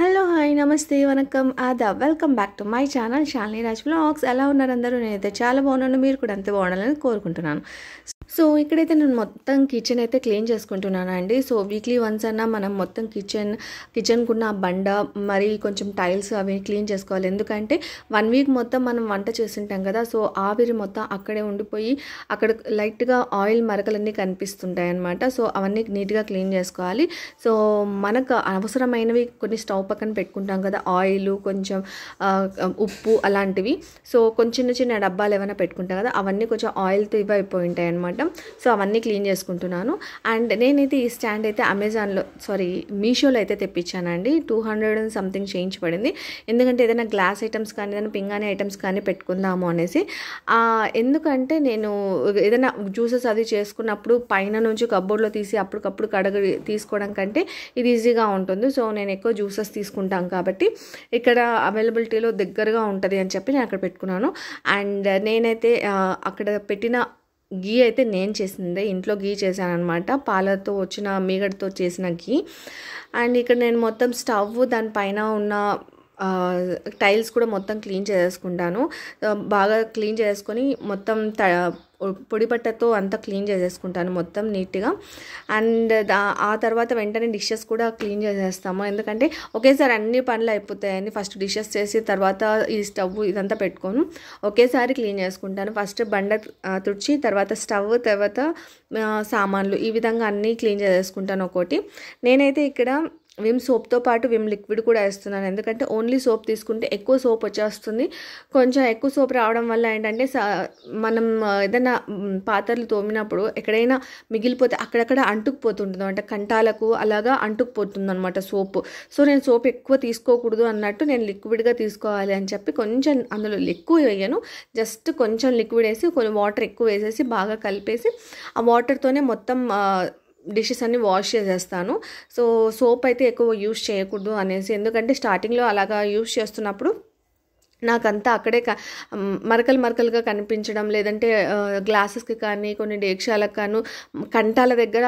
Hello hi నమస్తే వనక్కం ఆదాబ్ welcome back to my channel Shalini Raj vlogs. ఎలా ఉన్నారు అందరూ? నేనైతే చాలా బాగున్నాను, మీరు కూడా అంతే బాగుండాలని కోరుకుంటున్నాను. సో ఇక్కడైతే నేను మొత్తం కిచెన్ అయితే క్లీన్ చేసుకుంటున్నాను అండి. సో వీక్లీ వన్స్ అన్నా మనం మొత్తం కిచెన్కున్న బండ మరి కొంచెం టైల్స్ అవి క్లీన్ చేసుకోవాలి. ఎందుకంటే 1 వీక్ మొత్తం మనం వంట చేస్తుంటాం కదా, సో ఆవిరి మొత్తం అక్కడే ఉండిపోయి అక్కడ లైట్గా ఆయిల్ మరకలన్నీ కనిపిస్తుంటాయి అన్నమాట. సో అవన్నీ నీట్గా క్లీన్ చేసుకోవాలి. సో మనకు అవసరమైనవి కొన్ని స్టవ్ పక్కన పెట్టుకుంటాం కదా, ఆయిల్ కొంచెం ఉప్పు అలాంటివి. సో కొంచెం చిన్న డబ్బాలు ఏమైనా పెట్టుకుంటాం కదా, అవన్నీ కొంచెం ఆయిల్తో ఇవి అయిపోయి ఉంటాయి అనమాట. సో అవన్నీ క్లీన్ చేసుకుంటున్నాను. అండ్ నేనైతే ఈ స్టాండ్ అయితే మీషోలో అయితే తెప్పించానండి. 200 సంథింగ్ చేంజ్ పడింది. ఎందుకంటే ఏదైనా గ్లాస్ ఐటమ్స్ కానీ ఏదైనా పింగాణి ఐటమ్స్ కానీ పెట్టుకుందాము అనేసి. ఎందుకంటే నేను ఏదైనా జ్యూసెస్ అది చేసుకున్నప్పుడు పైన నుంచి కబోర్డ్లో తీసి అప్పటికప్పుడు తీసుకోవడం కంటే ఇది ఈజీగా ఉంటుంది. సో నేను ఎక్కువ జ్యూసెస్ తీసుకుంటాం కాబట్టి ఇక్కడ అవైలబిలిటీలో దగ్గరగా ఉంటుంది అని చెప్పి నేను అక్కడ పెట్టుకున్నాను. అండ్ నేనైతే అక్కడ పెట్టిన గీ అయితే నేను చేసిందే, ఇంట్లో గీ చేశాను అనమాట. పాలతో వచ్చిన మీగడతో చేసిన గీ. అండ్ ఇక్కడ నేను మొత్తం స్టవ్ దానిపైన ఉన్న టైల్స్ కూడా మొత్తం క్లీన్ చేసుకుంటాను. బాగా క్లీన్ చేసుకొని మొత్తం పొడి బట్టతో అంతా క్లీన్ చేసేసుకుంటాను మొత్తం నీట్గా. అండ్ ఆ తర్వాత వెంటనే డిషెస్ కూడా క్లీన్ చేసేస్తాము. ఎందుకంటే ఒకేసారి అన్ని పనులు అయిపోతాయని ఫస్ట్ డిషెస్ చేసి తర్వాత ఈ స్టవ్ ఇదంతా పెట్టుకోను, ఒకేసారి క్లీన్ చేసుకుంటాను. ఫస్ట్ బండ తుడిచి తర్వాత స్టవ్ తర్వాత సామాన్లు ఈ విధంగా అన్నీ క్లీన్ చేసేసుకుంటాను ఒక్కోటి. నేనైతే ఇక్కడ విమ్ సోప్తో పాటు విమ్ లిక్విడ్ కూడా వేస్తున్నాను. ఎందుకంటే ఓన్లీ సోప్ తీసుకుంటే ఎక్కువ సోప్ వచ్చేస్తుంది. కొంచెం ఎక్కువ సోప్ రావడం వల్ల ఏంటంటే మనం ఏదైనా పాత్రలు తోమినప్పుడు ఎక్కడైనా మిగిలిపోతే అక్కడక్కడ అంటుకుపోతుంటుంది, అంటే కంటాలకు అలాగా అంటుకుపోతుంది అనమాట సోప్. సో నేను సోప్ ఎక్కువ తీసుకోకూడదు అన్నట్టు నేను లిక్విడ్గా తీసుకోవాలి అని చెప్పి కొంచెం అందులో ఎక్కువ వేయను, జస్ట్ కొంచెం లిక్విడ్ వేసి కొంచెం వాటర్ ఎక్కువ వేసేసి బాగా కలిపేసి ఆ వాటర్తోనే మొత్తం డిషెస్ అన్ని వాష్ చేసేస్తాను. సో సోప్ అయితే ఎక్కువ యూస్ చేయకూడదు అనేసి, ఎందుకంటే స్టార్టింగ్లో అలాగా యూస్ చేస్తున్నప్పుడు నాకంతా అక్కడే మరకలుగా కనిపించడం, లేదంటే గ్లాసెస్కి కానీ కొన్ని డేక్షాలకు కానీ కంటాల దగ్గర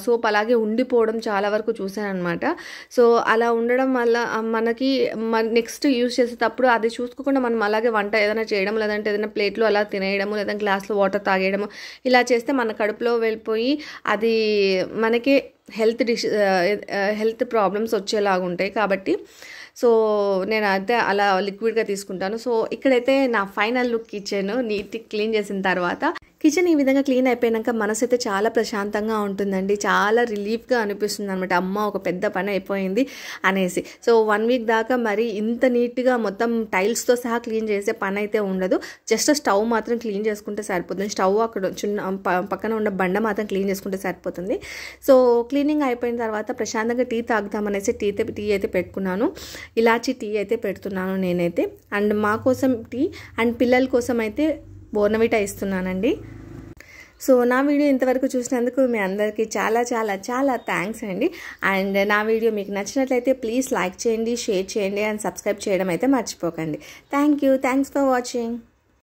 సోప్ అలాగే ఉండిపోవడం చాలా వరకు చూశాను అనమాట. సో అలా ఉండడం వల్ల మనకి నెక్స్ట్ యూజ్ చేసేటప్పుడు అది చూసుకోకుండా మనం అలాగే వంట ఏదైనా చేయడం, లేదంటే ఏదైనా ప్లేట్లో అలా తినేయడము, లేదా గ్లాస్లో వాటర్ తాగేయడము ఇలా చేస్తే మన కడుపులో వెళ్ళిపోయి అది మనకి హెల్త్ ప్రాబ్లమ్స్ వచ్చేలాగా ఉంటాయి. కాబట్టి సో నేను అయితే అలా లిక్విడ్గా తీసుకుంటాను. సో ఇక్కడైతే నా final look kitchen neat clean చేసిన తర్వాత కిచెన్ ఈ విధంగా క్లీన్ అయిపోయాక మనసు అయితే చాలా ప్రశాంతంగా ఉంటుందండి, చాలా రిలీఫ్గా అనిపిస్తుంది అనమాట. అమ్మ ఒక పెద్ద పని అయిపోయింది అనేసి. సో 1 వీక్ దాకా మరి ఇంత నీట్గా మొత్తం టైల్స్తో సహా క్లీన్ చేసే పని అయితే ఉండదు. జస్ట్ స్టవ్ మాత్రం క్లీన్ చేసుకుంటే సరిపోతుంది. స్టవ్ అక్కడ చిన్న పక్కన ఉన్న బండ మాత్రం క్లీన్ చేసుకుంటే సరిపోతుంది. సో క్లీనింగ్ అయిపోయిన తర్వాత ప్రశాంతంగా టీ తాగుదామనేసి టీ అయితే పెట్టుకున్నాను. ఇలాచి టీ అయితే పెడుతున్నాను నేనైతే. అండ్ మా కోసం టీ అండ్ పిల్లల కోసం అయితే బోర్నవిటా ఇస్తున్నానండి. సో నా వీడియో ఇంతవరకు చూసినందుకు మీ అందరికీ చాలా చాలా చాలా థ్యాంక్స్ అండి. అండ్ నా వీడియో మీకు నచ్చినట్లయితే ప్లీజ్ లైక్ చేయండి, షేర్ చేయండి అండ్ సబ్స్క్రైబ్ చేయడం అయితే మర్చిపోకండి. Thanks for watching.